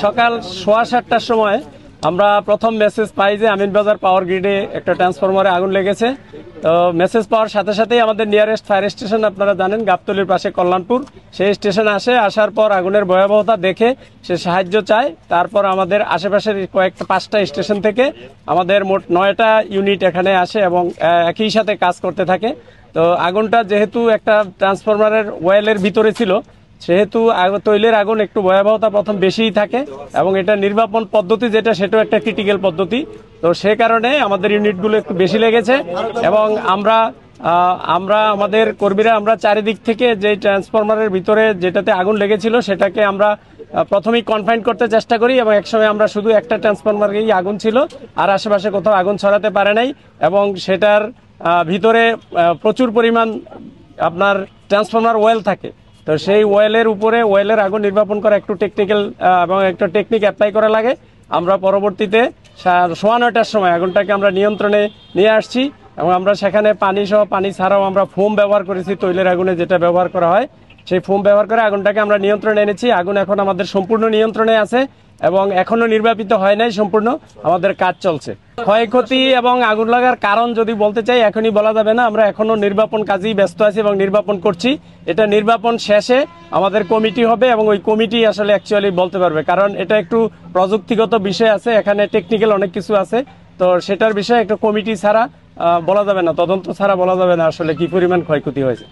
সকাল 7:15টার সময় আমরা প্রথম মেসেজ পাই যে আমিনবাজার পাওয়ার গ্রিডে একটা ট্রান্সফরমারে আগুন লেগেছে। তো মেসেজ পাওয়ার সাথে সাথেই আমাদের নিয়ারেস্ট ফায়ার স্টেশন আপনারা জানেন গাবতলীর পাশে কল্যাণপুর, সেই স্টেশন আসার পর আগুনের ভয়াবহতা দেখে সে সাহায্য চায়। তারপর আমাদের আশেপাশের কয়েকটা 5টা স্টেশন থেকে আমাদের মোট 9টা ইউনিট এখানে আসে এবং একই সাথে কাজ করতে থাকে। তো আগুনটা যেহেতু একটা ট্রান্সফরমারের ওয়েলের ভিতরে ছিল, সেহেতু তৈলের আগুন একটু ভয়াবহতা প্রথম বেশিই থাকে এবং এটা নির্বাপন পদ্ধতি যেটা সেটাও একটা ক্রিটিক্যাল পদ্ধতি। তো সে কারণে আমাদের ইউনিটগুলো একটু বেশি লেগেছে এবং আমরা আমাদের কর্মীরা আমরা চারিদিক থেকে যে ট্রান্সফরমারের ভিতরে যেটাতে আগুন লেগেছিল সেটাকে আমরা প্রথমেই কনফাইন করতে চেষ্টা করি এবং একসময় আমরা শুধু একটা ট্রান্সফরমারেই আগুন ছিল, আর আশেপাশে কোথাও আগুন ছড়াতে পারে নাই এবং সেটার ভিতরে প্রচুর পরিমাণ আপনার ট্রান্সফরমার ওয়েল থাকে। তো সেই ওয়েলের উপরে ওয়েলের আগুন নির্বাপন করা একটু টেকনিক্যাল এবং একটা টেকনিক অ্যাপ্লাই করা লাগে। আমরা পরবর্তীতে 9:15টার সময় আগুনটাকে আমরা নিয়ন্ত্রণে নিয়ে আসছি এবং আমরা সেখানে পানি ছাড়াও আমরা ফোম ব্যবহার করেছি, তৈলের আগুনে যেটা ব্যবহার করা হয় সেই ফোম ব্যবহার করে আগুনটাকে আমরা নিয়ন্ত্রণে এনেছি। আগুন এখন আমাদের সম্পূর্ণ নিয়ন্ত্রণে আছে এবং এখনো নির্বাপিত হয় নাই, সম্পূর্ণ আমাদের কাজ চলছে। ক্ষয়ক্ষতি এবং আগুন লাগার কারণ যদি বলতে চাই এখনই বলা যাবে না, আমরা এখনো নির্বাপন কাজেই ব্যস্ত আছি এবং নির্বাপন করছি। এটা নির্বাপন শেষে আমাদের কমিটি হবে এবং ওই কমিটি আসলে অ্যাকচুয়ালি বলতে পারবে, কারণ এটা একটু প্রযুক্তিগত বিষয় আছে, এখানে টেকনিক্যাল অনেক কিছু আছে। তো সেটার বিষয়ে একটা কমিটি ছাড়া বলা যাবে না, তদন্ত ছাড়া বলা যাবে না আসলে কি পরিমাণ ক্ষয়ক্ষতি হয়েছে।